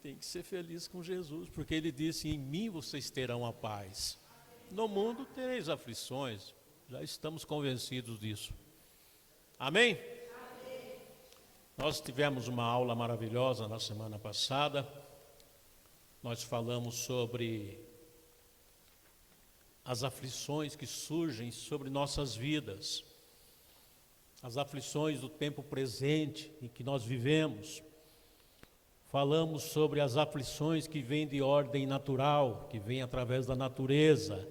Tem que ser feliz com Jesus, porque ele disse: em mim vocês terão a paz. No mundo tereis aflições, já estamos convencidos disso. Amém? Amém. Nós tivemos uma aula maravilhosa na semana passada. Nós falamos sobre as aflições que surgem sobre nossas vidas, as aflições do tempo presente em que nós vivemos. Falamos sobre as aflições que vêm de ordem natural, que vêm através da natureza.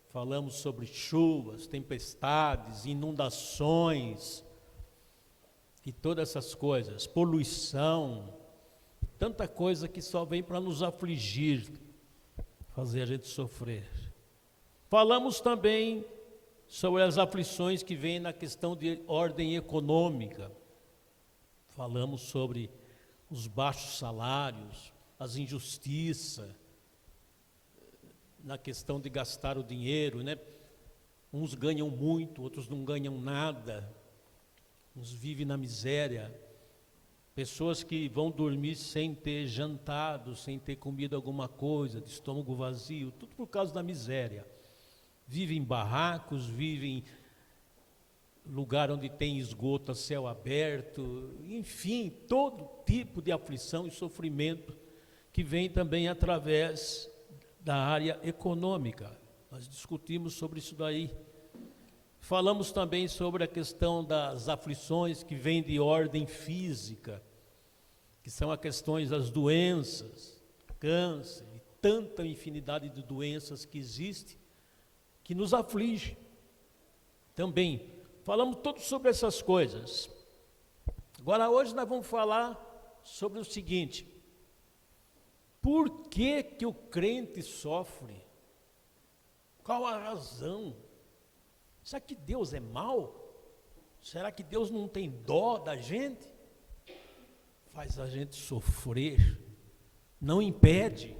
Falamos sobre chuvas, tempestades, inundações e todas essas coisas, poluição, tanta coisa que só vem para nos afligir, fazer a gente sofrer. Falamos também sobre as aflições que vêm na questão de ordem econômica. Falamos sobre os baixos salários, as injustiças, na questão de gastar o dinheiro, né? Uns ganham muito, outros não ganham nada, uns vivem na miséria. Pessoas que vão dormir sem ter jantado, sem ter comido alguma coisa, de estômago vazio, tudo por causa da miséria. Vivem em barracos, vivem em lugar onde tem esgoto a céu aberto, enfim, todo tipo de aflição e sofrimento que vem também através da área econômica. Nós discutimos sobre isso daí. Falamos também sobre a questão das aflições que vêm de ordem física, que são as questões das doenças, câncer e tanta infinidade de doenças que existe, que nos aflige. Também falamos todos sobre essas coisas. Agora hoje nós vamos falar sobre o seguinte: por que que o crente sofre? Qual a razão? Será que Deus é mau? Será que Deus não tem dó da gente? Faz a gente sofrer, não impede.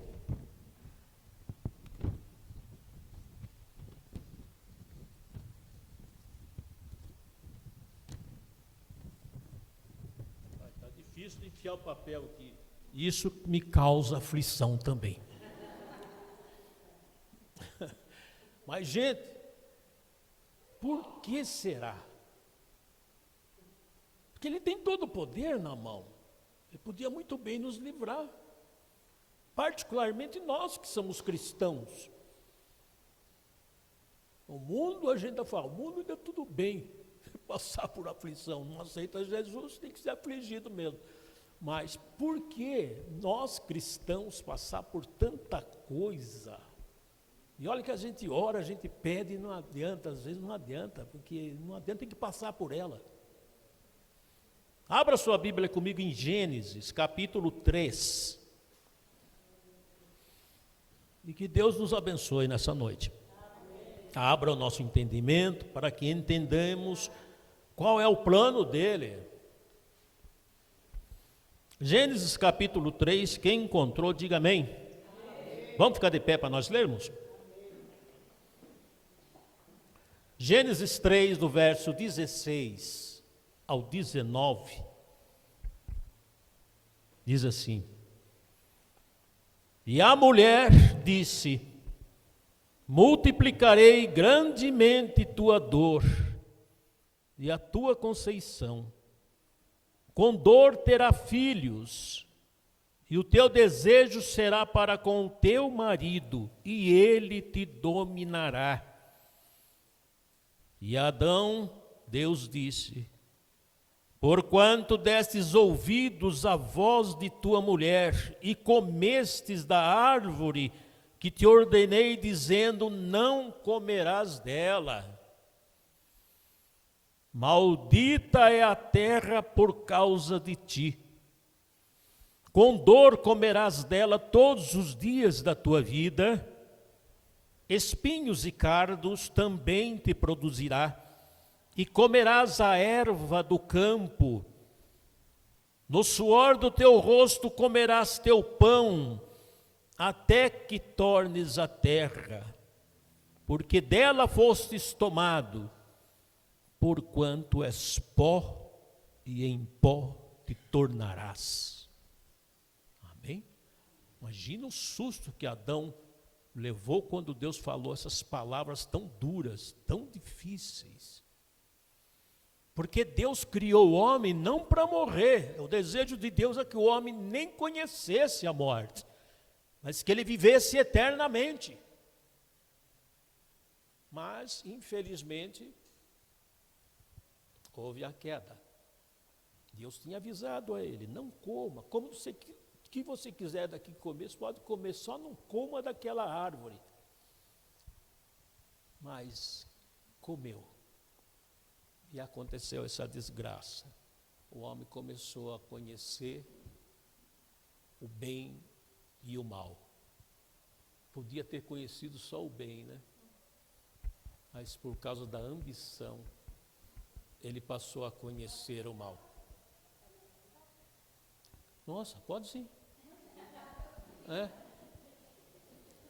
Está difícil de enfiar o papel aqui. Isso me causa aflição também. Mas, gente, por que será? Porque Ele tem todo o poder na mão. Ele podia muito bem nos livrar. Particularmente nós que somos cristãos. O mundo, a gente fala, o mundo deu tudo bem. Passar por aflição, não aceita Jesus, tem que ser afligido mesmo. Mas por que nós cristãos passar por tanta coisa? E olha que a gente ora, a gente pede e não adianta, às vezes não adianta, porque não adianta, tem que passar por ela. Abra sua Bíblia comigo em Gênesis, capítulo 3. E que Deus nos abençoe nessa noite. Abra o nosso entendimento para que entendamos qual é o plano dele. Gênesis capítulo 3, quem encontrou, diga amém. Amém. Vamos ficar de pé para nós lermos? Gênesis 3, do verso 16 ao 19, diz assim: E a mulher disse: multiplicarei grandemente tua dor e a tua conceição. Com dor terá filhos, e o teu desejo será para com o teu marido, e ele te dominará. E a Adão, Deus disse: porquanto destes ouvidos à voz de tua mulher, e comestes da árvore que te ordenei, dizendo: não comerás dela. Maldita é a terra por causa de ti. Com dor comerás dela todos os dias da tua vida. Espinhos e cardos também te produzirá, e comerás a erva do campo. No suor do teu rosto comerás teu pão, até que tornes a terra, porque dela fostes tomado, porquanto és pó, e em pó te tornarás. Imagina o susto que Adão levou quando Deus falou essas palavras tão duras, tão difíceis. Porque Deus criou o homem não para morrer. O desejo de Deus é que o homem nem conhecesse a morte, mas que ele vivesse eternamente. Mas, infelizmente, houve a queda. Deus tinha avisado a ele, não coma, como você que você quiser daqui comer, você pode comer, só não coma daquela árvore. Mas comeu. E aconteceu essa desgraça. O homem começou a conhecer o bem e o mal. Podia ter conhecido só o bem, né? Mas por causa da ambição, ele passou a conhecer o mal. Nossa, pode sim.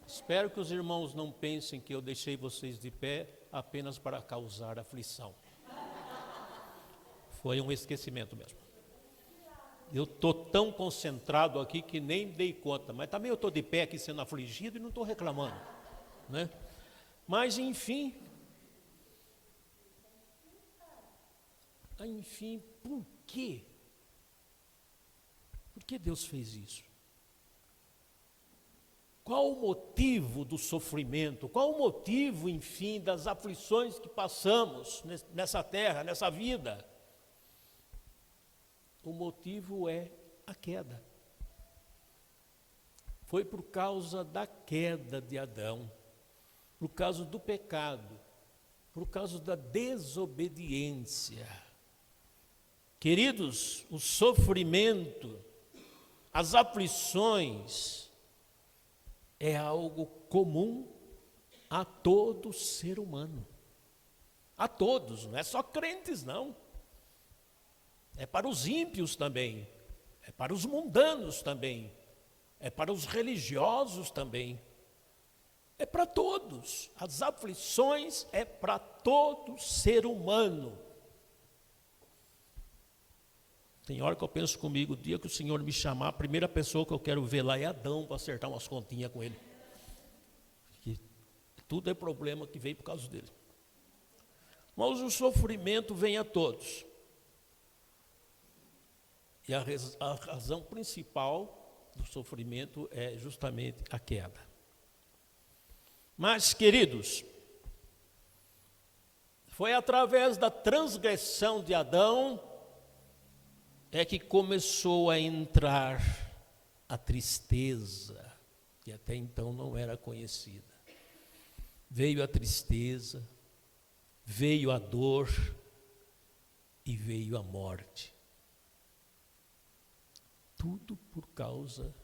Espero que os irmãos não pensem que eu deixei vocês de pé apenas para causar aflição. Foi um esquecimento mesmo. Eu estou tão concentrado aqui que nem dei conta, mas também eu estou de pé aqui sendo afligido e não estou reclamando, né? Mas enfim, por quê? Por que Deus fez isso? Qual o motivo do sofrimento? Qual o motivo, enfim, das aflições que passamos nessa terra, nessa vida? O motivo é a queda. Foi por causa da queda de Adão, por causa do pecado, por causa da desobediência. Queridos, o sofrimento, as aflições, é algo comum a todo ser humano. A todos, não é só crentes, não. É para os ímpios também, é para os mundanos também, é para os religiosos também. É para todos. As aflições é para todo ser humano. Tem hora que eu penso comigo, o dia que o Senhor me chamar, a primeira pessoa que eu quero ver lá é Adão, para acertar umas continhas com ele. Porque tudo é problema que veio por causa dele. Mas o sofrimento vem a todos. E a razão principal do sofrimento é justamente a queda. Mas, queridos, foi através da transgressão de Adão é que começou a entrar a tristeza, que até então não era conhecida. Veio a tristeza, veio a dor e veio a morte. Tudo por causa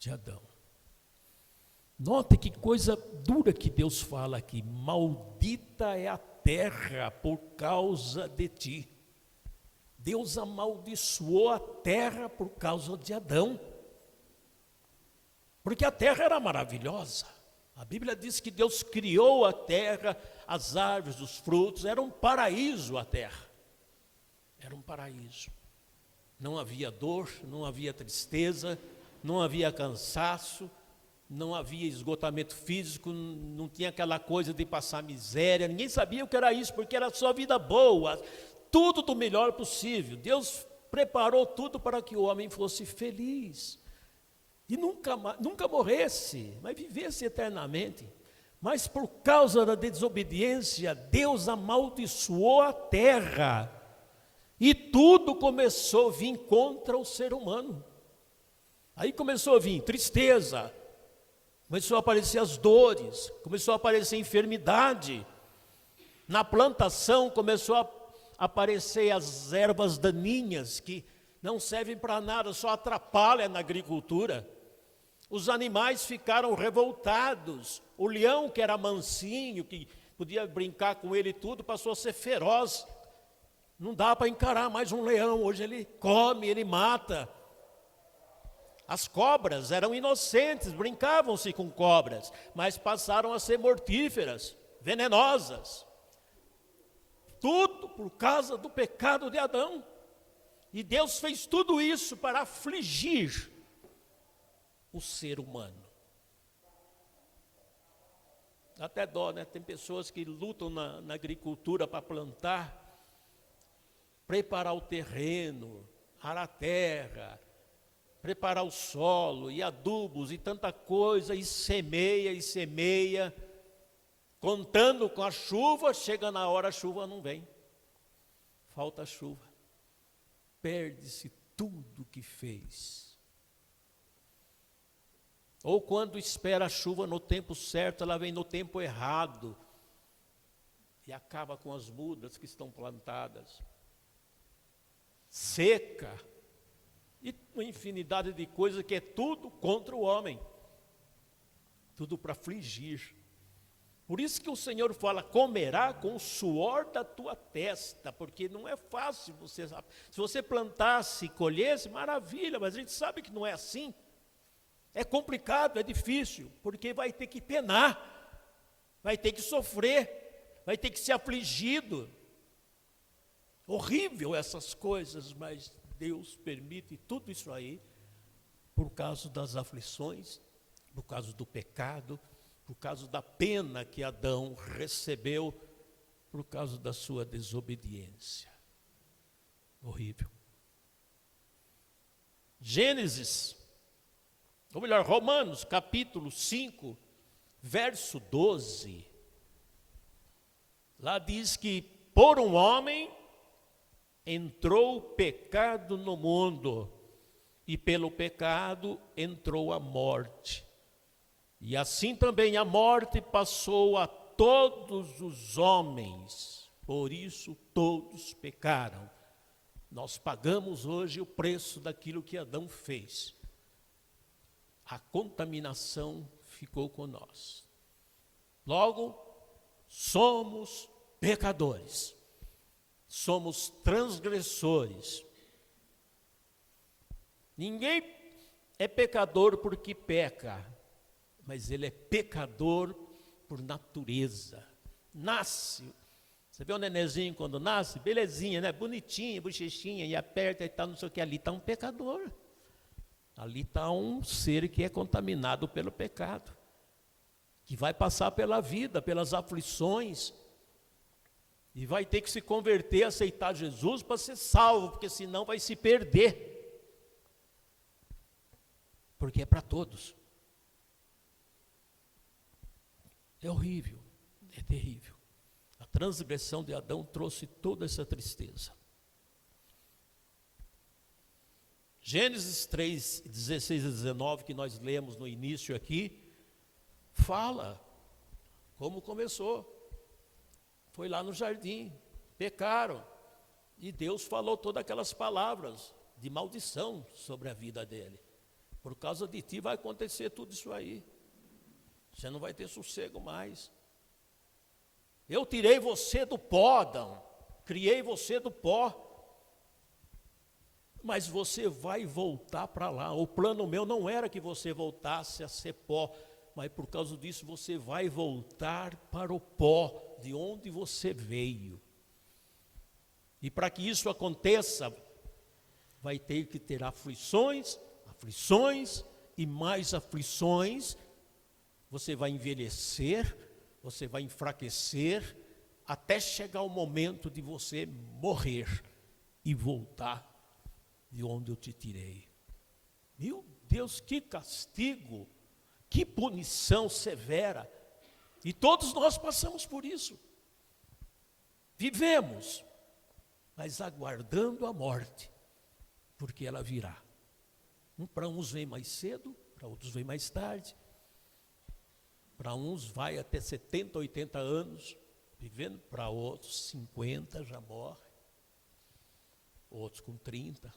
de Adão. Note que coisa dura que Deus fala aqui. Maldita é a terra por causa de ti. Deus amaldiçoou a terra por causa de Adão. Porque a terra era maravilhosa. A Bíblia diz que Deus criou a terra, as árvores, os frutos. Era um paraíso a terra. Era um paraíso. Não havia dor, não havia tristeza, não havia cansaço, não havia esgotamento físico, não tinha aquela coisa de passar miséria, ninguém sabia o que era isso, porque era só vida boa, tudo do melhor possível. Deus preparou tudo para que o homem fosse feliz e nunca morresse, mas vivesse eternamente. Mas por causa da desobediência, Deus amaldiçoou a terra. E tudo começou a vir contra o ser humano. Aí começou a vir tristeza, começou a aparecer as dores, começou a aparecer enfermidade. Na plantação começou a aparecer as ervas daninhas que não servem para nada, só atrapalham na agricultura. Os animais ficaram revoltados. O leão, que era mansinho, que podia brincar com ele e tudo, passou a ser feroz. Não dá para encarar mais um leão, hoje ele come, ele mata. As cobras eram inocentes, brincavam-se com cobras, mas passaram a ser mortíferas, venenosas. Tudo por causa do pecado de Adão. E Deus fez tudo isso para afligir o ser humano. Até dó, né? Tem pessoas que lutam na agricultura para plantar, preparar o terreno, arar a terra, preparar o solo, e adubos, e tanta coisa, e semeia, contando com a chuva, chega na hora, a chuva não vem. Falta chuva. Perde-se tudo que fez. Ou quando espera a chuva no tempo certo, ela vem no tempo errado e acaba com as mudas que estão plantadas. Seca e uma infinidade de coisas que é tudo contra o homem. Tudo para afligir. Por isso que o Senhor fala, comerá com o suor da tua testa, porque não é fácil você, se você plantasse e colhesse, maravilha, mas a gente sabe que não é assim. É complicado, é difícil, porque vai ter que penar, vai ter que sofrer, vai ter que ser afligido. Horrível essas coisas, mas Deus permite tudo isso aí, por causa das aflições, por causa do pecado, por causa da pena que Adão recebeu, por causa da sua desobediência. Horrível. Gênesis, ou melhor, Romanos, capítulo 5, verso 12. Lá diz que por um homem entrou o pecado no mundo, e pelo pecado entrou a morte. E assim também a morte passou a todos os homens, por isso todos pecaram. Nós pagamos hoje o preço daquilo que Adão fez. A contaminação ficou com nós. Logo, somos pecadores, somos transgressores. Ninguém é pecador porque peca, mas ele é pecador por natureza. Nasce, você vê o nenenzinho quando nasce, belezinha, né? Bonitinha, bochechinha, e aperta e tal, não sei o que, ali está um pecador. Ali está um ser que é contaminado pelo pecado, que vai passar pela vida, pelas aflições, e vai ter que se converter, aceitar Jesus para ser salvo, porque senão vai se perder. Porque é para todos. É horrível, é terrível. A transgressão de Adão trouxe toda essa tristeza. Gênesis 3, 16 a 19, que nós lemos no início aqui, fala como começou. Foi lá no jardim, pecaram, e Deus falou todas aquelas palavras de maldição sobre a vida dele. Por causa de ti vai acontecer tudo isso aí. Você não vai ter sossego mais. Eu tirei você do pó, Adão, criei você do pó. Mas você vai voltar para lá. O plano meu não era que você voltasse a ser pó, mas por causa disso você vai voltar para o pó, de onde você veio. E para que isso aconteça, vai ter que ter aflições e mais aflições. Você vai envelhecer, você vai enfraquecer, até chegar o momento de você morrer e voltar de onde eu te tirei. Meu Deus, que castigo, que punição severa. E todos nós passamos por isso. Vivemos, mas aguardando a morte, porque ela virá. Para uns vem mais cedo, para outros vem mais tarde. Para uns vai até 70, 80 anos, vivendo, para outros 50 já morre. Outros com 30.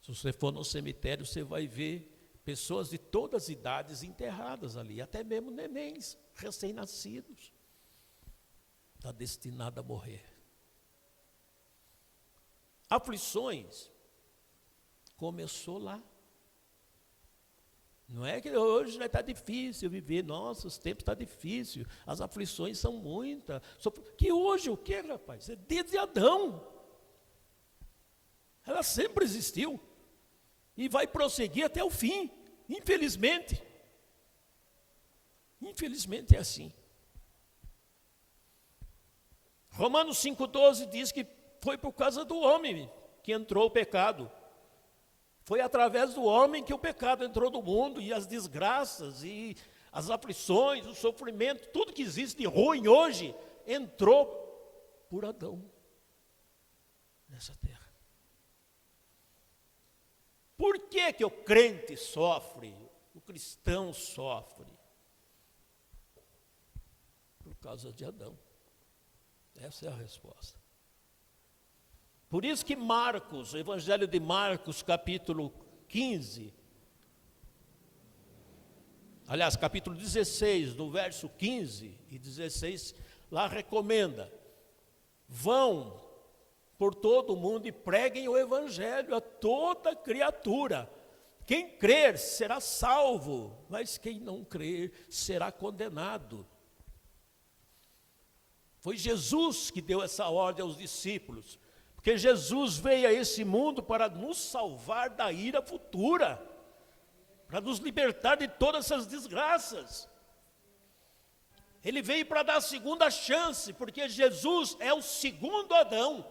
Se você for no cemitério, você vai ver pessoas de todas as idades enterradas ali, até mesmo nenéns, recém-nascidos. Está destinado a morrer. Aflições começou lá. Não é que hoje está difícil viver, nossa, os tempos estão difíceis, as aflições são muitas. Que hoje o que, rapaz? É desde Adão. Ela sempre existiu. E vai prosseguir até o fim. Infelizmente. Infelizmente é assim. Romanos 5,12 diz que foi por causa do homem que entrou o pecado. Foi através do homem que o pecado entrou no mundo, e as desgraças, e as aflições, o sofrimento, tudo que existe de ruim hoje, entrou por Adão nessa terra. Por que que o crente sofre, o cristão sofre? Por causa de Adão. Essa é a resposta. Por isso que Marcos, o Evangelho de Marcos, capítulo 15, aliás, capítulo 16, no verso 15 e 16, lá recomenda: vão por todo o mundo e preguem o Evangelho a toda criatura. Quem crer será salvo, mas quem não crer será condenado. Foi Jesus que deu essa ordem aos discípulos, porque Jesus veio a esse mundo para nos salvar da ira futura, para nos libertar de todas essas desgraças. Ele veio para dar a segunda chance, porque Jesus é o segundo Adão,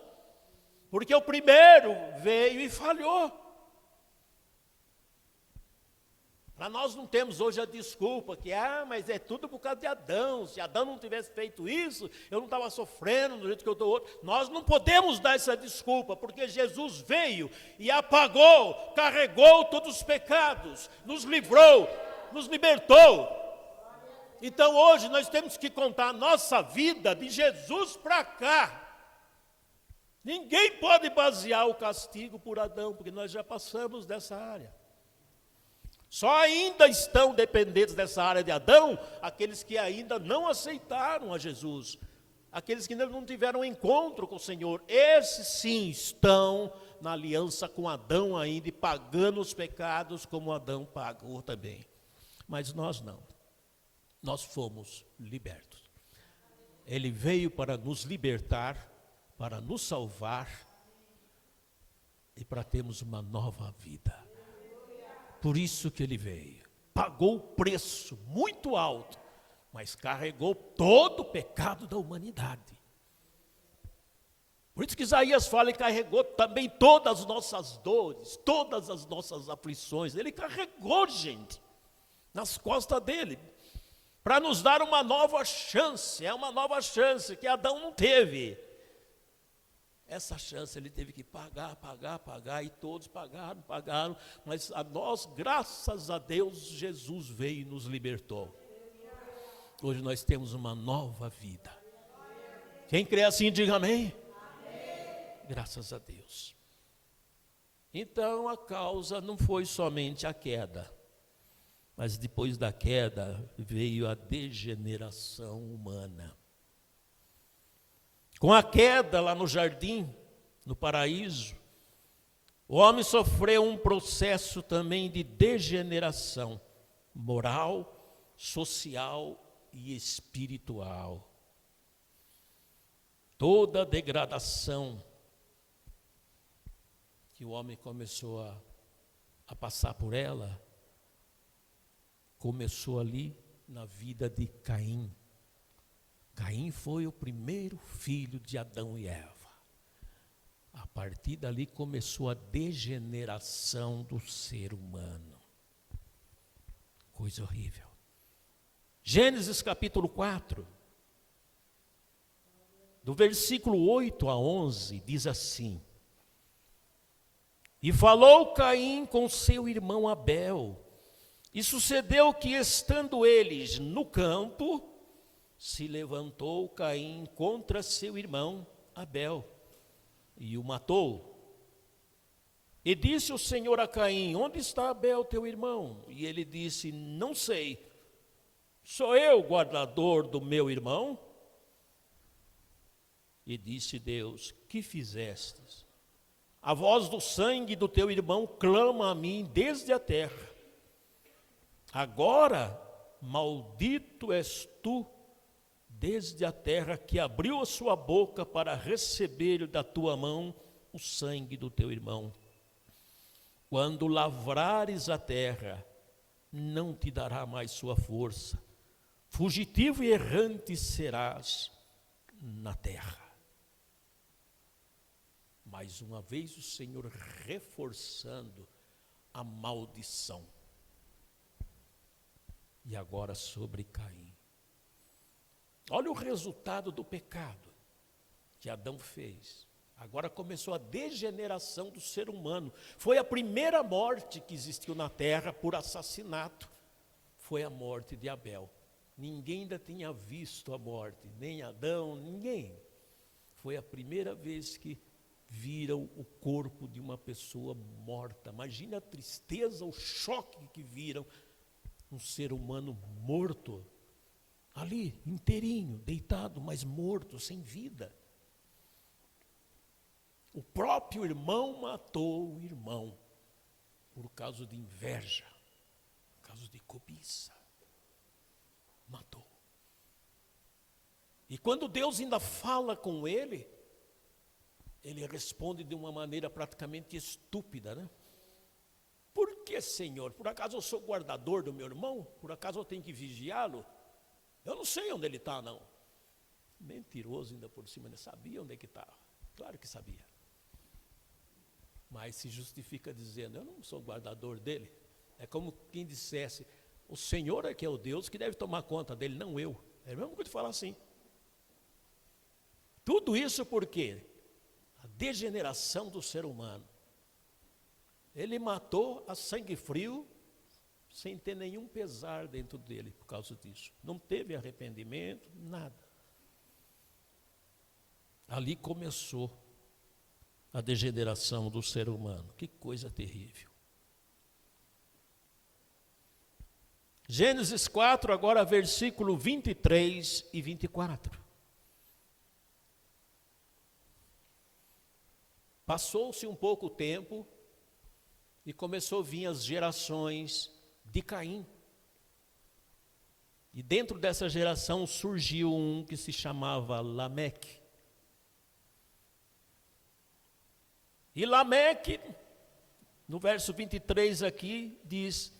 porque o primeiro veio e falhou. Para nós não temos hoje a desculpa que, mas é tudo por causa de Adão. Se Adão não tivesse feito isso, eu não estava sofrendo do jeito que eu estou hoje. Nós não podemos dar essa desculpa, porque Jesus veio e apagou, carregou todos os pecados, nos livrou, nos libertou. Então hoje nós temos que contar a nossa vida de Jesus para cá. Ninguém pode basear o castigo por Adão, porque nós já passamos dessa área. Só ainda estão dependentes dessa área de Adão aqueles que ainda não aceitaram a Jesus, aqueles que ainda não tiveram encontro com o Senhor. Esses sim estão na aliança com Adão ainda, e pagando os pecados como Adão pagou também. Mas nós não, nós fomos libertos. Ele veio para nos libertar, para nos salvar e para termos uma nova vida. Por isso que ele veio, pagou o preço muito alto, mas carregou todo o pecado da humanidade. Por isso que Isaías fala, ele carregou também todas as nossas dores, todas as nossas aflições. Ele carregou, gente, nas costas dele, para nos dar uma nova chance. É uma nova chance que Adão não teve. Essa chance ele teve que pagar, e todos pagaram, mas a nós, graças a Deus, Jesus veio e nos libertou. Hoje nós temos uma nova vida. Quem crê assim, diga amém. Amém. Graças a Deus. Então a causa não foi somente a queda, mas depois da queda veio a degeneração humana. Com a queda lá no jardim, no paraíso, o homem sofreu um processo também de degeneração moral, social e espiritual. Toda a degradação que o homem começou a passar por ela, começou ali na vida de Caim. Caim foi o primeiro filho de Adão e Eva. A partir dali começou a degeneração do ser humano. Coisa horrível. Gênesis capítulo 4, do versículo 8 a 11, diz assim: E falou Caim com seu irmão Abel, e sucedeu que, estando eles no campo, se levantou Caim contra seu irmão Abel e o matou. E disse o Senhor a Caim: Onde está Abel, teu irmão? E ele disse: Não sei. Sou eu o guardador do meu irmão? E disse Deus: Que fizestes? A voz do sangue do teu irmão clama a mim desde a terra. Agora, maldito és tu desde a terra, que abriu a sua boca para receber da tua mão o sangue do teu irmão. Quando lavrares a terra não te dará mais sua força. Fugitivo e errante serás na terra. Mais uma vez o Senhor reforçando a maldição. E agora sobre Caim. Olha o resultado do pecado que Adão fez. Agora começou a degeneração do ser humano. Foi a primeira morte que existiu na terra por assassinato. Foi a morte de Abel. Ninguém ainda tinha visto a morte, nem Adão, ninguém. Foi a primeira vez que viram o corpo de uma pessoa morta. Imagina a tristeza, o choque que viram um ser humano morto, ali, inteirinho, deitado, mas morto, sem vida. O próprio irmão matou o irmão, por causa de inveja, por causa de cobiça. Matou. E quando Deus ainda fala com ele, ele responde de uma maneira praticamente estúpida, né? Por que, Senhor? Por acaso eu sou guardador do meu irmão? Por acaso eu tenho que vigiá-lo? Eu não sei onde ele está, não. Mentiroso ainda por cima, ele sabia onde é que estava. Claro que sabia. Mas se justifica dizendo, eu não sou guardador dele. É como quem dissesse, o Senhor é que é o Deus que deve tomar conta dele, não eu. É mesmo que eu te falar assim. Tudo isso por quê? A degeneração do ser humano. Ele matou a sangue frio, sem ter nenhum pesar dentro dele por causa disso. Não teve arrependimento, nada. Ali começou a degeneração do ser humano. Que coisa terrível. Gênesis 4, agora versículo 23 e 24. Passou-se um pouco tempo e começou a vir as gerações de Caim. E dentro dessa geração surgiu um que se chamava Lameque. E Lameque, no verso 23 aqui, diz: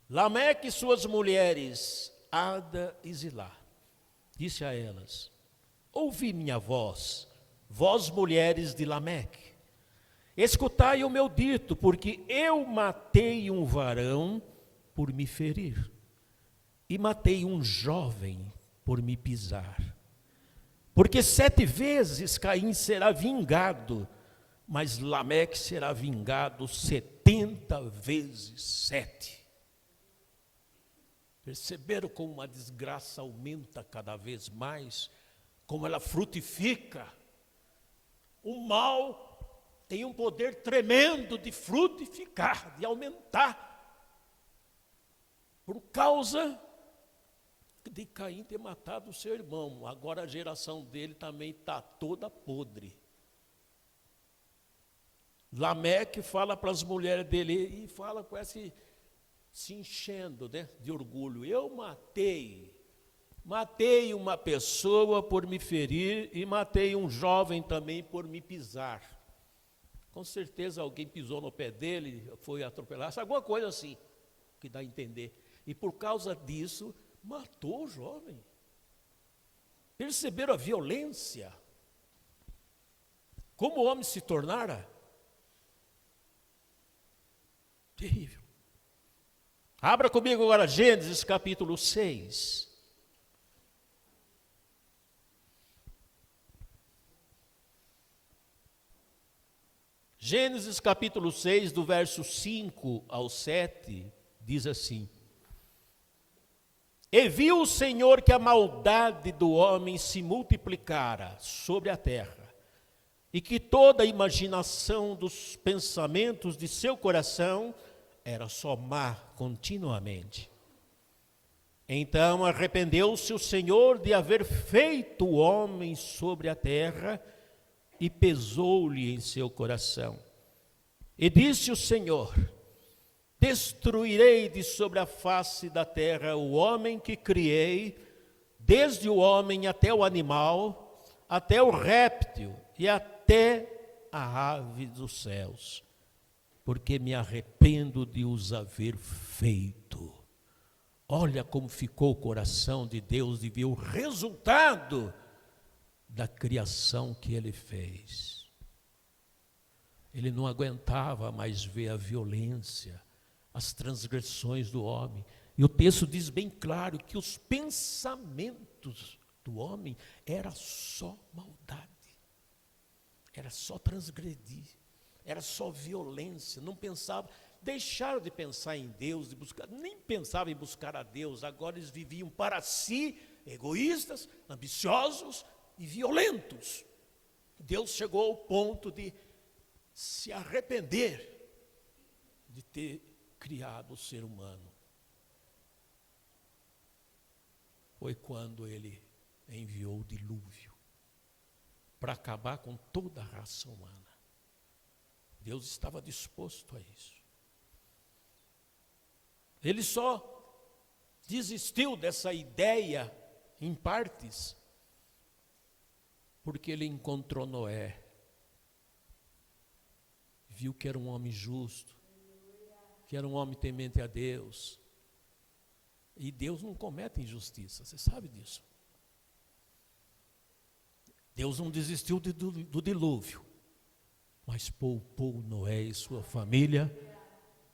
Lameque e suas mulheres, Ada e Zilá, disse a elas: ouvi minha voz, vós mulheres de Lameque, escutai o meu dito, porque eu matei um varão por me ferir, e matei um jovem por me pisar. Porque 7 vezes Caim será vingado, mas Lameque será vingado 70 vezes 7. Perceberam como uma desgraça aumenta cada vez mais, como ela frutifica? O mal tem um poder tremendo de frutificar, de aumentar, por causa de Caim ter matado o seu irmão. Agora a geração dele também está toda podre. Lameque fala para as mulheres dele, e fala com esse, se enchendo, né, de orgulho: eu matei uma pessoa por me ferir, e matei um jovem também por me pisar. Com certeza alguém pisou no pé dele, foi atropelado, alguma coisa assim, que dá a entender. E por causa disso, matou o jovem. Perceberam a violência? Como o homem se tornara? Terrível. Abra comigo agora Gênesis capítulo 6. Gênesis capítulo 6, do verso 5 ao 7, diz assim: E viu o Senhor que a maldade do homem se multiplicara sobre a terra, e que toda a imaginação dos pensamentos de seu coração era só má continuamente. Então arrependeu-se o Senhor de haver feito o homem sobre a terra, e pesou-lhe em seu coração. E disse o Senhor: destruirei de sobre a face da terra o homem que criei, desde o homem até o animal, até o réptil e até a ave dos céus. porque me arrependo de os haver feito. Olha como ficou o coração de Deus de ver o resultado da criação que Ele fez. Ele não aguentava mais ver a violência, as transgressões do homem. E o texto diz bem claro que os pensamentos do homem era só maldade, era só transgredir, era só violência, não pensava, deixaram de pensar em Deus, de buscar, nem pensavam em buscar a Deus, agora eles viviam para si, egoístas, ambiciosos e violentos. Deus chegou ao ponto de se arrepender de ter criado o ser humano. Foi quando Ele enviou o dilúvio para acabar com toda a raça humana. Deus estava disposto a isso. Ele só desistiu dessa ideia em partes porque ele encontrou Noé, viu que era um homem justo, que era um homem temente a Deus. E Deus não comete injustiça, você sabe disso. Deus não desistiu do dilúvio, mas poupou Noé e sua família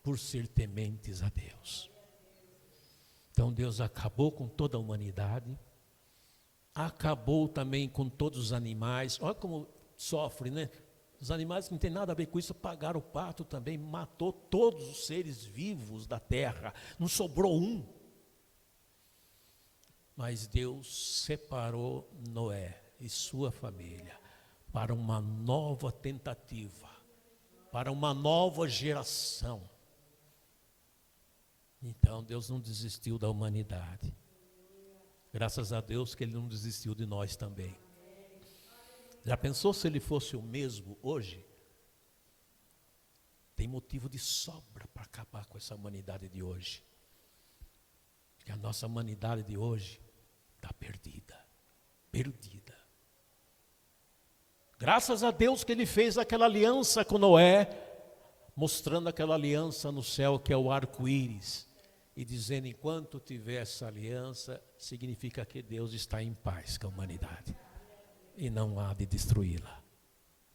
por ser tementes a Deus. Então Deus acabou com toda a humanidade, acabou também com todos os animais. Olha como sofre, né? Os animais que não tem nada a ver com isso pagaram o pato também, matou todos os seres vivos da terra, não sobrou um. Mas Deus separou Noé e sua família para uma nova tentativa, para uma nova geração. Então Deus não desistiu da humanidade. Graças a Deus que Ele não desistiu de nós também. Já pensou se Ele fosse o mesmo hoje? Tem motivo de sobra para acabar com essa humanidade de hoje. Porque a nossa humanidade de hoje está perdida, perdida. Graças a Deus que Ele fez aquela aliança com Noé, mostrando aquela aliança no céu que é o arco-íris, e dizendo, enquanto tiver essa aliança, significa que Deus está em paz com a humanidade, e não há de destruí-la.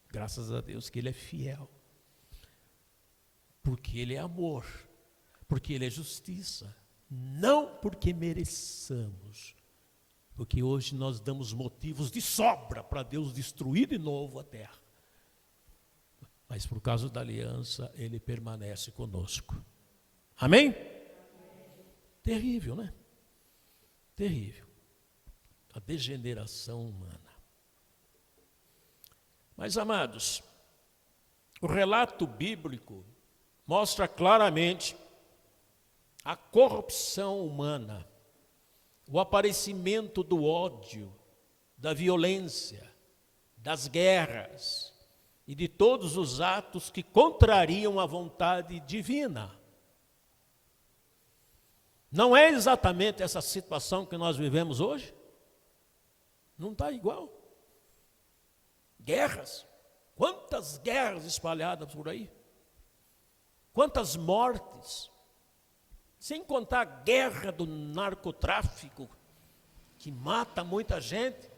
Graças a Deus que Ele é fiel, porque Ele é amor, porque Ele é justiça, não porque mereçamos, porque hoje nós damos motivos de sobra para Deus destruir de novo a terra. Mas por causa da aliança, Ele permanece conosco. Amém? Terrível, né? Terrível. A degeneração humana. Mas, amados, o relato bíblico mostra claramente a corrupção humana, o aparecimento do ódio, da violência, das guerras e de todos os atos que contrariam a vontade divina. Não é exatamente essa situação que nós vivemos hoje? Não está igual. Guerras, quantas guerras espalhadas por aí? Quantas mortes? Sem contar a guerra do narcotráfico, que mata muita gente.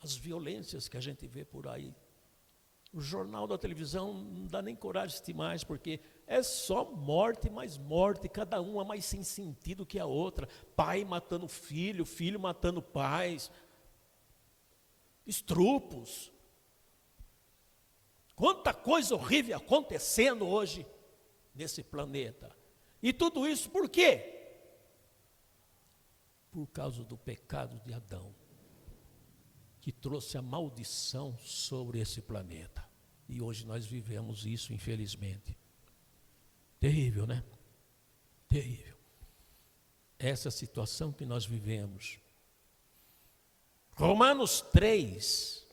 As violências que a gente vê por aí. O jornal da televisão não dá nem coragem de assistir mais, porque é só morte, mais morte, cada uma mais sem sentido que a outra. Pai matando filho, filho matando pais. Estrupos. Quanta coisa horrível acontecendo hoje nesse planeta. E tudo isso por quê? Por causa do pecado de Adão, que trouxe a maldição sobre esse planeta. E hoje nós vivemos isso, infelizmente. Terrível, né? Terrível. Essa situação que nós vivemos. Romanos 3,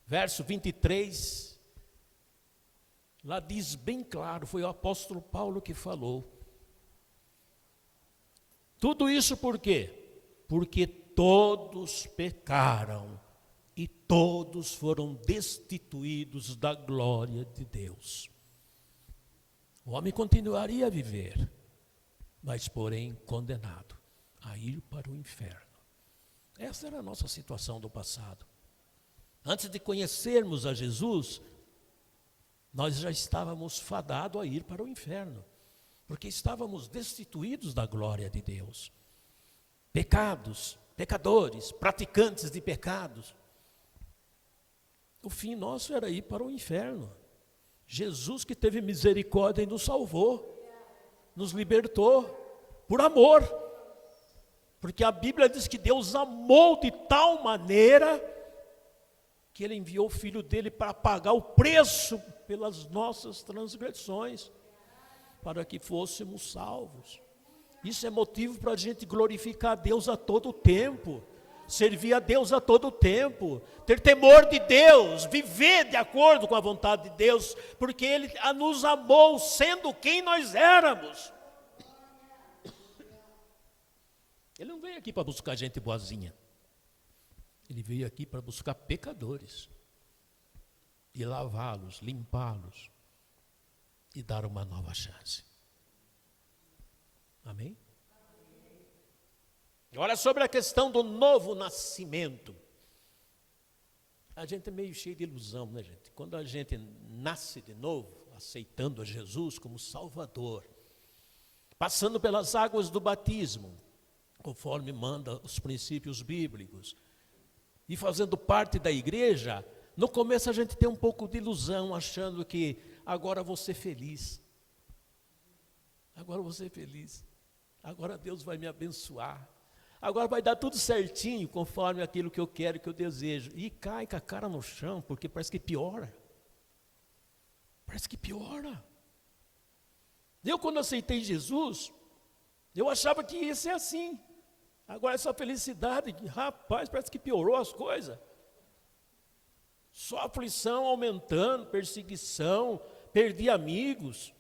verso 23, lá diz bem claro, foi o apóstolo Paulo que falou. Tudo isso por quê? Porque todos pecaram e todos foram destituídos da glória de Deus. O homem continuaria a viver, mas porém condenado a ir para o inferno. Essa era a nossa situação do passado. Antes de conhecermos a Jesus, nós já estávamos fadados a ir para o inferno, porque estávamos destituídos da glória de Deus. Pecadores, praticantes de pecados. O fim nosso era ir para o inferno. Jesus, que teve misericórdia e nos salvou, nos libertou por amor. Porque a Bíblia diz que Deus amou de tal maneira que Ele enviou o Filho dele para pagar o preço pelas nossas transgressões, para que fôssemos salvos. Isso é motivo para a gente glorificar a Deus a todo tempo, servir a Deus a todo tempo, ter temor de Deus, viver de acordo com a vontade de Deus, porque Ele nos amou sendo quem nós éramos. Ele não veio aqui para buscar gente boazinha. Ele veio aqui para buscar pecadores e lavá-los, limpá-los e dar uma nova chance. Amém? Agora, sobre a questão do novo nascimento. A gente é meio cheio de ilusão, né, gente? Quando a gente nasce de novo, aceitando a Jesus como Salvador, passando pelas águas do batismo, conforme manda os princípios bíblicos, e fazendo parte da igreja, no começo a gente tem um pouco de ilusão, achando que agora vou ser feliz. Agora vou ser feliz. Agora Deus vai me abençoar. Agora vai dar tudo certinho, conforme aquilo que eu quero, que eu desejo. E cai com a cara no chão, porque parece que piora. Parece que piora. Eu, quando aceitei Jesus, eu achava que ia ser assim. Agora essa felicidade, rapaz, parece que piorou as coisas. Só aflição aumentando, perseguição, perdi amigos.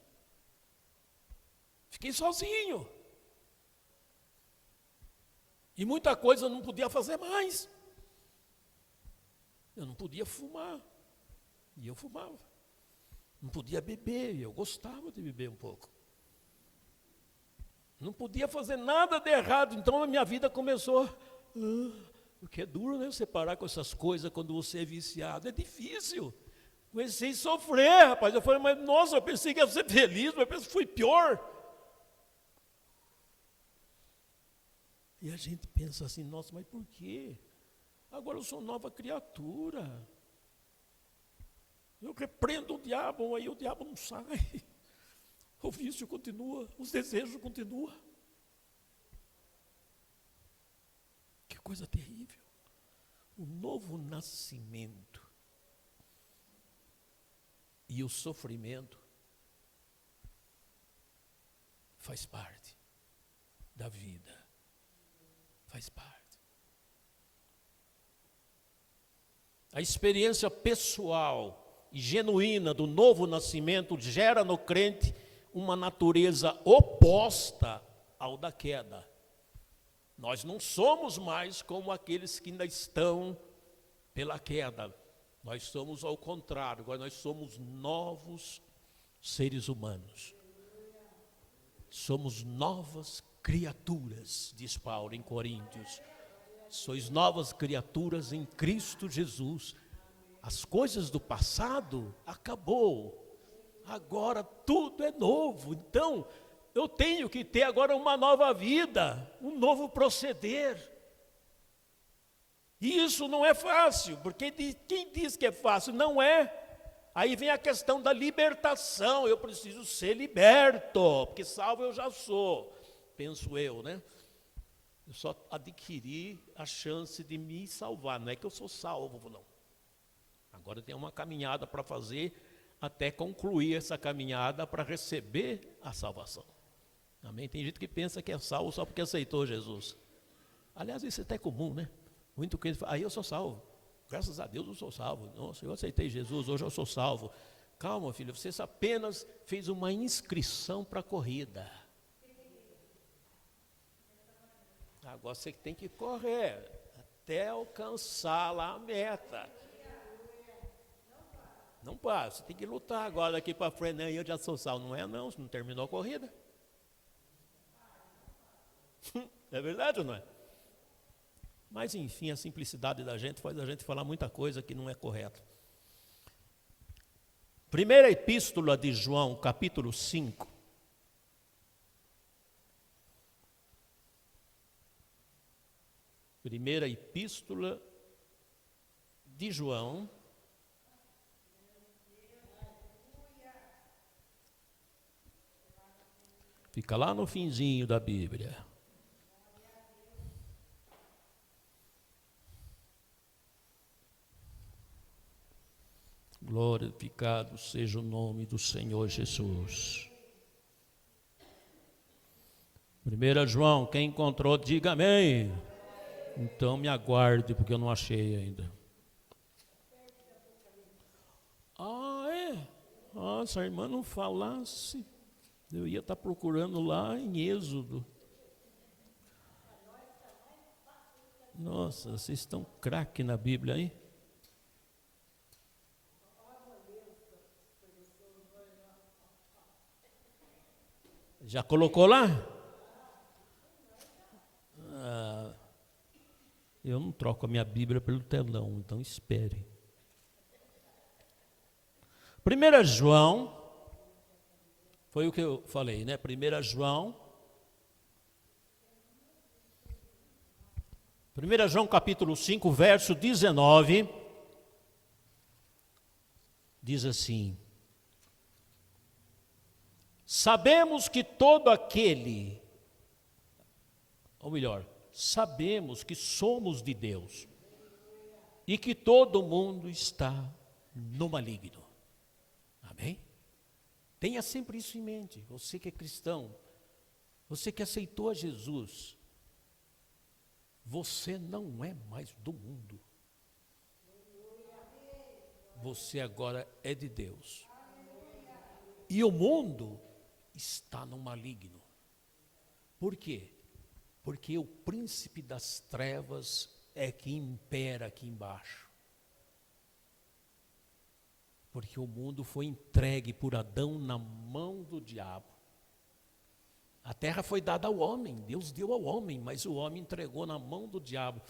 Fiquei sozinho. E muita coisa eu não podia fazer mais. Eu não podia fumar. E eu fumava. Não podia beber, e eu gostava de beber um pouco. Não podia fazer nada de errado, então a minha vida começou. Porque é duro, né, você parar com essas coisas quando você é viciado. É difícil. Comecei a sofrer, rapaz. Eu falei, mas nossa, eu pensei que ia ser feliz, mas eu pensei que foi pior. E a gente pensa assim, nossa, mas por quê? Agora eu sou nova criatura. Eu repreendo o diabo, aí o diabo não sai. O vício continua, os desejos continuam. Que coisa terrível. O novo nascimento e o sofrimento faz parte da vida. Faz parte. A experiência pessoal e genuína do novo nascimento gera no crente uma natureza oposta ao da queda. Nós não somos mais como aqueles que ainda estão pela queda. Nós somos ao contrário, agora nós somos novos seres humanos. Somos novas criaturas, diz Paulo em Coríntios. Sois novas criaturas em Cristo Jesus. As coisas do passado acabou. Agora tudo é novo. Então, eu tenho que ter agora uma nova vida, um novo proceder. E isso não é fácil, porque quem diz que é fácil? Não é. Aí vem a questão da libertação. Eu preciso ser liberto, porque salvo eu já sou. Penso eu, né? Eu só adquiri a chance de me salvar. Não é que eu sou salvo, não. Agora tem uma caminhada para fazer até concluir essa caminhada para receber a salvação. Amém? Tem gente que pensa que é salvo só porque aceitou Jesus. Aliás, isso é até comum, né? Muito crente fala, aí eu sou salvo. Graças a Deus eu sou salvo. Nossa, eu aceitei Jesus, hoje eu sou salvo. Calma, filho, você apenas fez uma inscrição para a corrida. Agora você tem que correr até alcançar lá a meta. Não para, você tem que lutar agora daqui para frente. Não, eu já sou salvo. Não é não, você não terminou a corrida. É verdade ou não é? Mas enfim, a simplicidade da gente faz a gente falar muita coisa que não é correta. Primeira epístola de João, capítulo 5. Primeira epístola de João. Fica lá no finzinho da Bíblia. Glorificado seja o nome do Senhor Jesus. 1 João, quem encontrou, diga amém. Então me aguarde, porque eu não achei ainda. Ah, é? Ah, se a irmã não falasse, eu ia estar procurando lá em Êxodo. Nossa, vocês estão craque na Bíblia, hein? Já colocou lá? Eu não troco a minha Bíblia pelo telão, então espere. 1 João, foi o que eu falei, né? 1 João capítulo 5, verso 19, diz assim: sabemos que todo aquele, ou melhor, sabemos que somos de Deus e que todo mundo está no maligno. Amém? Tenha sempre isso em mente. Você que é cristão, você que aceitou a Jesus, você não é mais do mundo. Você agora é de Deus. E o mundo está no maligno. Por quê? Porque o príncipe das trevas é que impera aqui embaixo. Porque o mundo foi entregue por Adão na mão do diabo. A terra foi dada ao homem, Deus deu ao homem, mas o homem entregou na mão do diabo.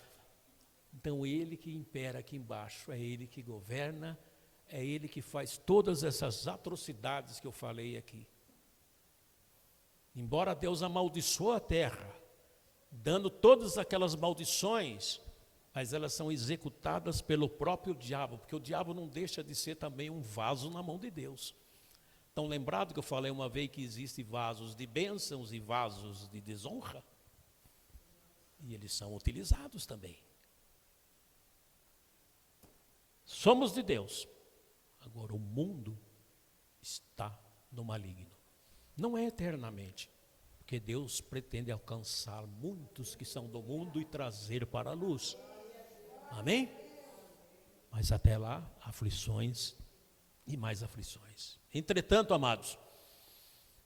Então ele que impera aqui embaixo, é ele que governa, é ele que faz todas essas atrocidades que eu falei aqui. Embora Deus amaldiçoou a terra, dando todas aquelas maldições, mas elas são executadas pelo próprio diabo, porque o diabo não deixa de ser também um vaso na mão de Deus. Então, lembrado que eu falei uma vez que existem vasos de bênçãos e vasos de desonra? E eles são utilizados também. Somos de Deus. Agora, o mundo está no maligno. Não é eternamente, porque Deus pretende alcançar muitos que são do mundo e trazer para a luz. Amém? Mas até lá, aflições e mais aflições. Entretanto, amados,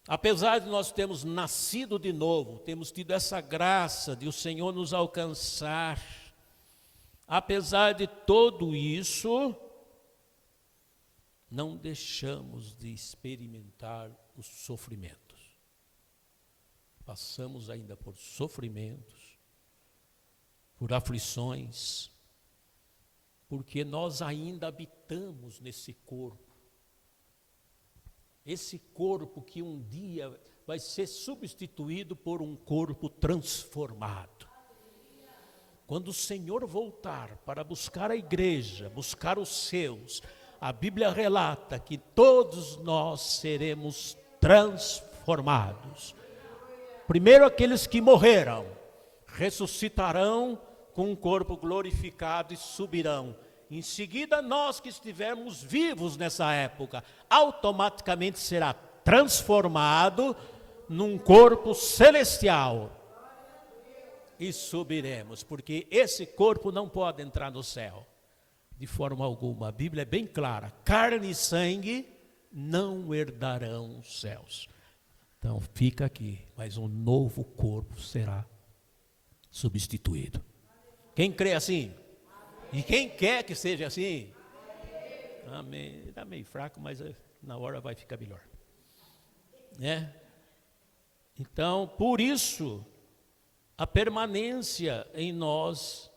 apesar de nós termos nascido de novo, temos tido essa graça de o Senhor nos alcançar, apesar de tudo isso, não deixamos de experimentar os sofrimentos. Passamos ainda por sofrimentos, por aflições, porque nós ainda habitamos nesse corpo. Esse corpo que um dia vai ser substituído por um corpo transformado. Quando o Senhor voltar para buscar a igreja, buscar os seus, a Bíblia relata que todos nós seremos transformados. Primeiro aqueles que morreram, ressuscitarão com um corpo glorificado e subirão. Em seguida, nós que estivermos vivos nessa época, automaticamente será transformado num corpo celestial. E subiremos, porque esse corpo não pode entrar no céu, de forma alguma. A Bíblia é bem clara, carne e sangue não herdarão os céus. Então fica aqui, mas um novo corpo será substituído. Quem crê assim? E quem quer que seja assim? Amém. Está meio fraco, mas na hora vai ficar melhor. Né? Então, por isso, a permanência em nós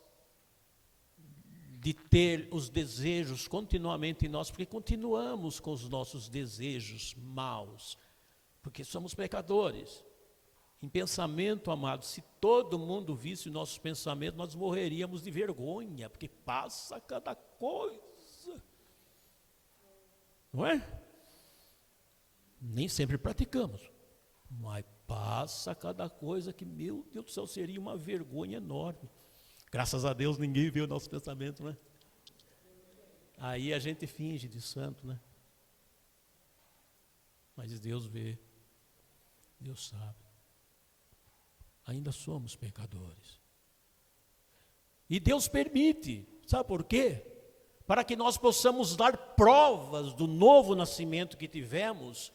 de ter os desejos continuamente em nós, porque continuamos com os nossos desejos maus, porque somos pecadores. Em pensamento, amado, se todo mundo visse o nosso pensamento, nós morreríamos de vergonha, porque passa cada coisa. Não é? Nem sempre praticamos, mas passa cada coisa que, meu Deus do céu, seria uma vergonha enorme. Graças a Deus ninguém vê o nosso pensamento, né? Aí a gente finge de santo, né? Mas Deus vê, Deus sabe. Ainda somos pecadores. E Deus permite, sabe por quê? Para que nós possamos dar provas do novo nascimento que tivemos,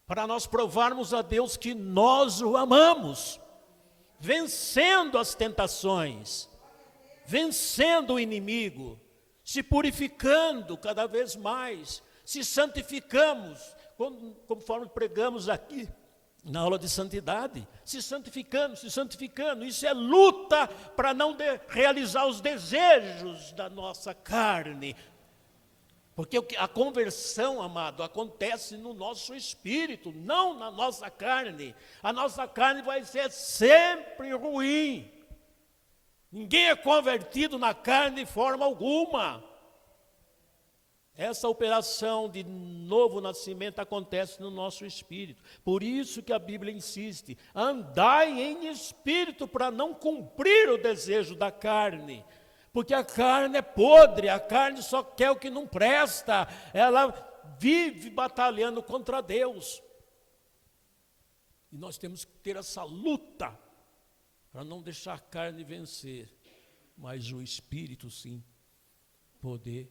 para nós provarmos a Deus que nós o amamos, vencendo as tentações, vencendo o inimigo, se purificando cada vez mais, se santificamos, conforme pregamos aqui na aula de santidade, se santificando, isso é luta para não realizar os desejos da nossa carne, porque a conversão, amado, acontece no nosso espírito, não na nossa carne. A nossa carne vai ser sempre ruim. Ninguém é convertido na carne de forma alguma. Essa operação de novo nascimento acontece no nosso espírito. Por isso que a Bíblia insiste, andai em espírito para não cumprir o desejo da carne. Porque a carne é podre, a carne só quer o que não presta, ela vive batalhando contra Deus. E nós temos que ter essa luta, para não deixar a carne vencer, mas o Espírito sim, poder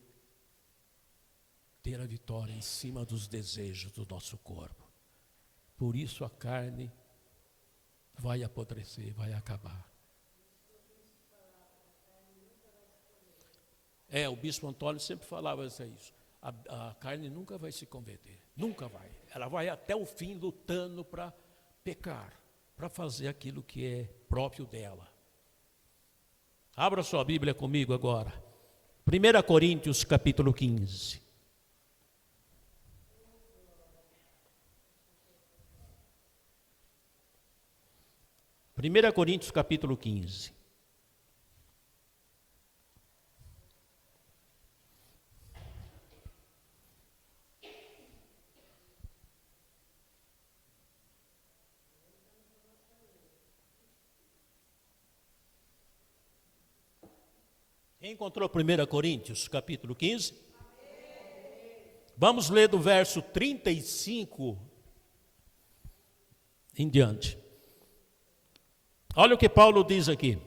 ter a vitória em cima dos desejos do nosso corpo. Por isso a carne vai apodrecer, vai acabar. O bispo Antônio sempre falava isso. A carne nunca vai se converter, nunca vai. Ela vai até o fim lutando para pecar, para fazer aquilo que é próprio dela. Abra sua Bíblia comigo agora. 1 Coríntios capítulo 15. 1 Coríntios capítulo 15. Quem encontrou 1 Coríntios, capítulo 15? Vamos ler do verso 35 em diante. Olha o que Paulo diz aqui.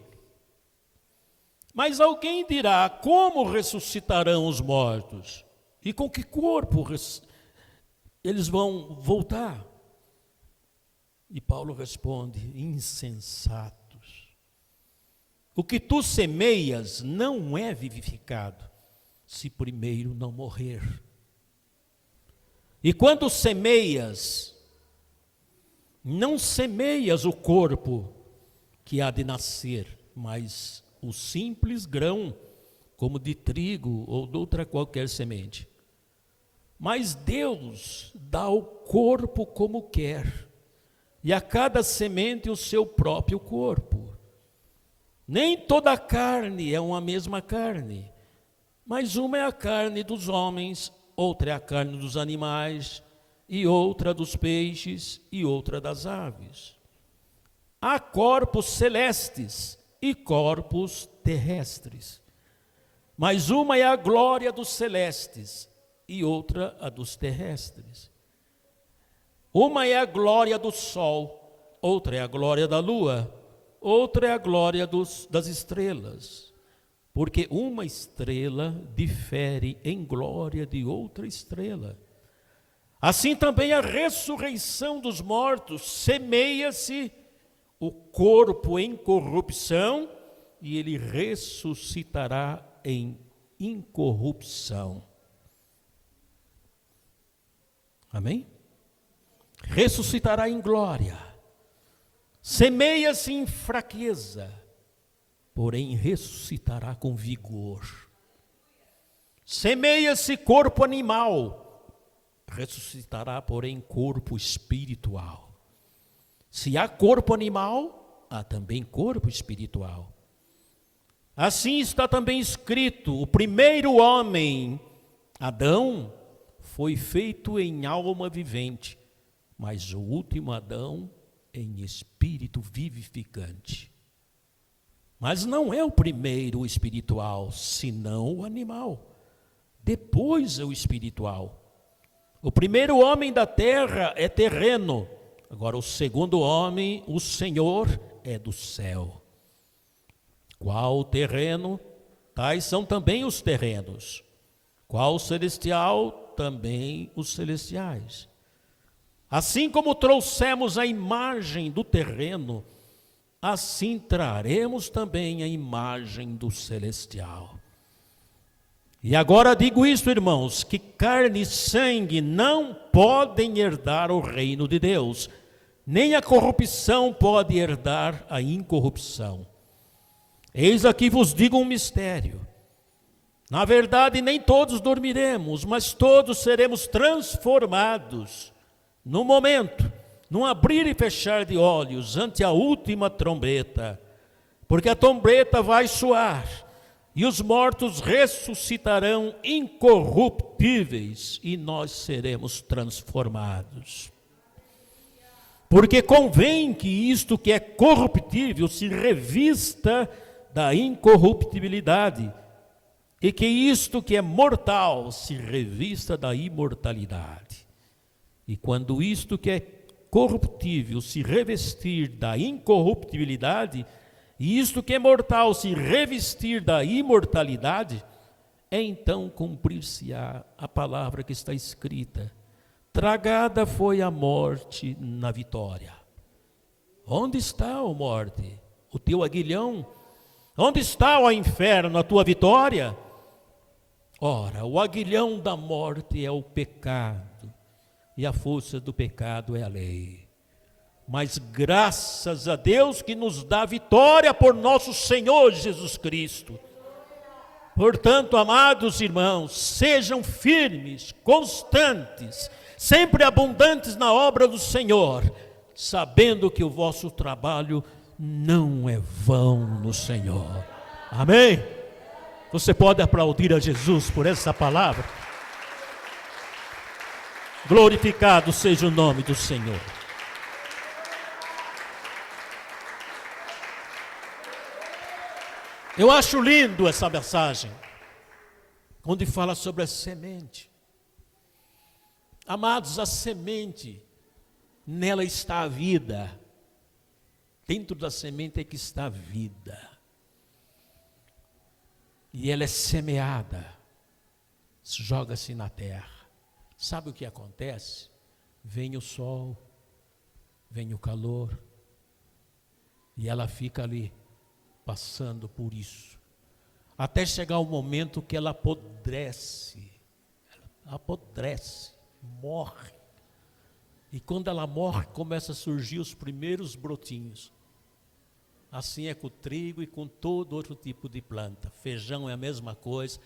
Mas alguém dirá, como ressuscitarão os mortos? E com que corpo eles vão voltar? E Paulo responde, insensatos. O que tu semeias não é vivificado, se primeiro não morrer. E quando semeias, não semeias o corpo que há de nascer, mas o simples grão, como de trigo ou de outra qualquer semente. Mas Deus dá o corpo como quer, e a cada semente o seu próprio corpo. Nem toda a carne é uma mesma carne, mas uma é a carne dos homens, outra é a carne dos animais, e outra dos peixes, e outra das aves. Há corpos celestes e corpos terrestres, mas uma é a glória dos celestes, e outra a dos terrestres. Uma é a glória do sol, outra é a glória da lua, outra é a glória das estrelas, porque uma estrela difere em glória de outra estrela. Assim também a ressurreição dos mortos, semeia-se o corpo em corrupção e ele ressuscitará em incorrupção. Amém? Ressuscitará em glória. Semeia-se em fraqueza, porém ressuscitará com vigor. Semeia-se corpo animal, ressuscitará, porém, corpo espiritual. Se há corpo animal, há também corpo espiritual. Assim está também escrito: o primeiro homem, Adão, foi feito em alma vivente, mas o último Adão em espírito vivificante. Mas não é o primeiro o espiritual, senão o animal. Depois é o espiritual. O primeiro homem da terra é terreno. Agora o segundo homem, o Senhor, é do céu. Qual o terreno? Tais são também os terrenos. Qual o celestial? Também os celestiais. Assim como trouxemos a imagem do terreno, assim traremos também a imagem do celestial. E agora digo isto, irmãos, que carne e sangue não podem herdar o reino de Deus, nem a corrupção pode herdar a incorrupção. Eis aqui vos digo um mistério. Na verdade, nem todos dormiremos, mas todos seremos transformados no momento, num abrir e fechar de olhos, ante a última trombeta. Porque a trombeta vai soar, e os mortos ressuscitarão incorruptíveis, e nós seremos transformados. Porque convém que isto que é corruptível se revista da incorruptibilidade, e que isto que é mortal se revista da imortalidade. E quando isto que é corruptível se revestir da incorruptibilidade, e isto que é mortal se revestir da imortalidade, então cumprir-se-á a palavra que está escrita: tragada foi a morte na vitória. Onde está, ó morte, o teu aguilhão? Onde está, ó inferno, a tua vitória? Ora, o aguilhão da morte é o pecado, e a força do pecado é a lei. Mas graças a Deus que nos dá vitória por nosso Senhor Jesus Cristo. Portanto, amados irmãos, sejam firmes, constantes, sempre abundantes na obra do Senhor, sabendo que o vosso trabalho não é vão no Senhor. Amém? Você pode aplaudir a Jesus por essa palavra? Glorificado seja o nome do Senhor. Eu acho lindo essa mensagem, onde fala sobre a semente. Amados, a semente, nela está a vida. Dentro da semente é que está a vida. E ela é semeada, joga-se na terra. Sabe o que acontece? Vem o sol, vem o calor, e ela fica ali, passando por isso, até chegar o momento que ela apodrece, morre. E quando ela morre, começa a surgir os primeiros brotinhos. Assim é com o trigo e com todo outro tipo de planta. Feijão é a mesma coisa.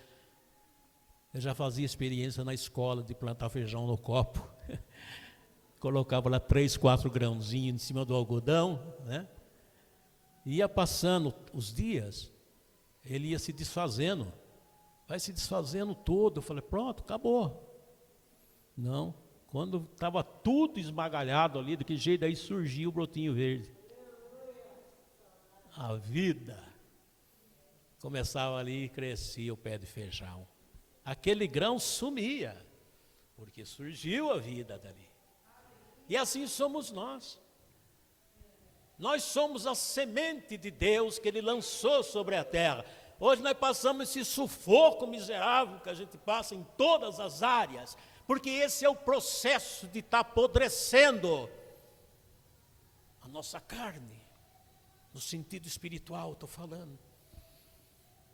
Eu já fazia experiência na escola de plantar feijão no copo. Colocava lá 3, 4 grãozinhos em cima do algodão, né? Ia passando os dias, ele ia se desfazendo. Vai se desfazendo todo. Eu falei, pronto, acabou. Não, quando estava tudo esmagalhado ali, de que jeito aí surgiu o brotinho verde. A vida começava ali e crescia o pé de feijão. Aquele grão sumia, porque surgiu a vida dali. E assim somos nós. Nós somos a semente de Deus que Ele lançou sobre a terra. Hoje nós passamos esse sufoco miserável que a gente passa em todas as áreas, porque esse é o processo de estar apodrecendo a nossa carne, no sentido espiritual estou falando.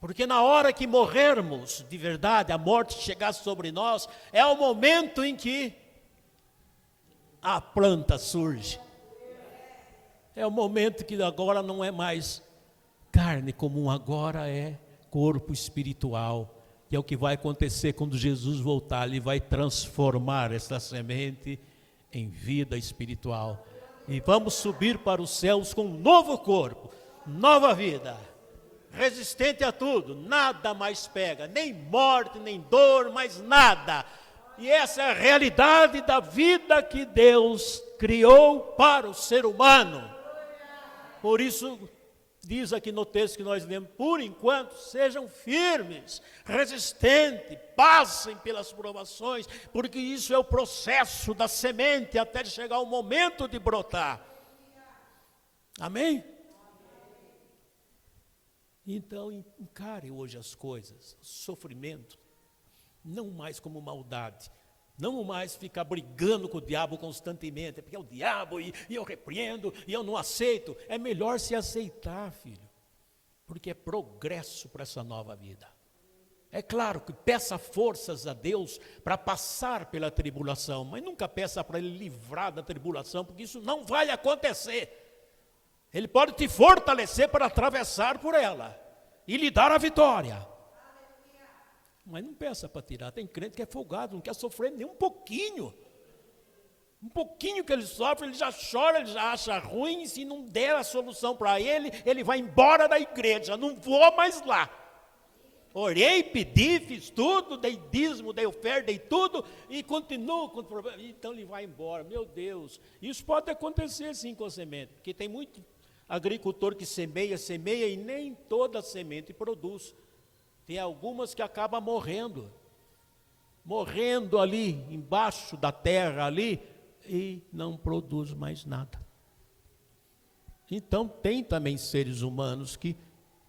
Porque na hora que morrermos, de verdade, a morte chegar sobre nós, é o momento em que a planta surge. É o momento que agora não é mais carne comum, agora é corpo espiritual. E é o que vai acontecer quando Jesus voltar. Ele vai transformar essa semente em vida espiritual. E vamos subir para os céus com um novo corpo, nova vida, resistente a tudo, nada mais pega, nem morte, nem dor, mais nada. E essa é a realidade da vida que Deus criou para o ser humano. Por isso, diz aqui no texto que nós lemos, por enquanto sejam firmes, resistentes, passem pelas provações, porque isso é o processo da semente até chegar o momento de brotar. Amém? Então, encare hoje as coisas, sofrimento, não mais como maldade, não mais ficar brigando com o diabo constantemente, porque é o diabo e eu repreendo e eu não aceito. É melhor se aceitar, filho, porque é progresso para essa nova vida. É claro que peça forças a Deus para passar pela tribulação, mas nunca peça para Ele livrar da tribulação, porque isso não vai acontecer. Ele pode te fortalecer para atravessar por ela e lhe dar a vitória. Mas não peça para tirar. Tem crente que é folgado, não quer sofrer nem um pouquinho. Um pouquinho que ele sofre, ele já chora, ele já acha ruim. E se não der a solução para ele, ele vai embora da igreja. Não vou mais lá. Orei, pedi, fiz tudo, dei dízimo, dei oferta, dei tudo. E continuo com o problema. Então ele vai embora. Meu Deus. Isso pode acontecer sim com a semente. Porque tem muito agricultor que semeia e nem toda a semente produz. Tem algumas que acabam morrendo ali embaixo da terra ali e não produz mais nada. Então tem também seres humanos que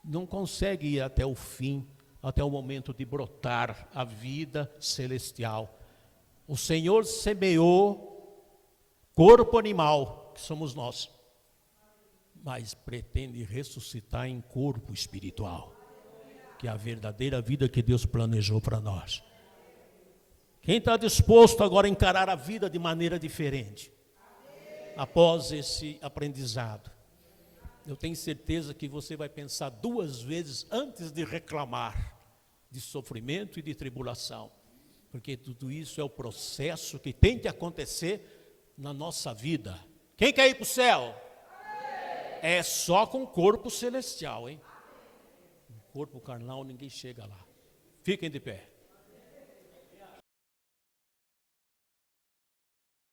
não conseguem ir até o fim, até o momento de brotar a vida celestial. O Senhor semeou corpo animal, que somos nós, mas pretende ressuscitar em corpo espiritual, que é a verdadeira vida que Deus planejou para nós. Quem está disposto agora a encarar a vida de maneira diferente, após esse aprendizado, eu tenho certeza que você vai pensar 2 vezes antes de reclamar de sofrimento e de tribulação, porque tudo isso é o processo que tem que acontecer na nossa vida. Quem quer ir para o céu? É só com corpo celestial, hein? Corpo carnal, ninguém chega lá. Fiquem de pé.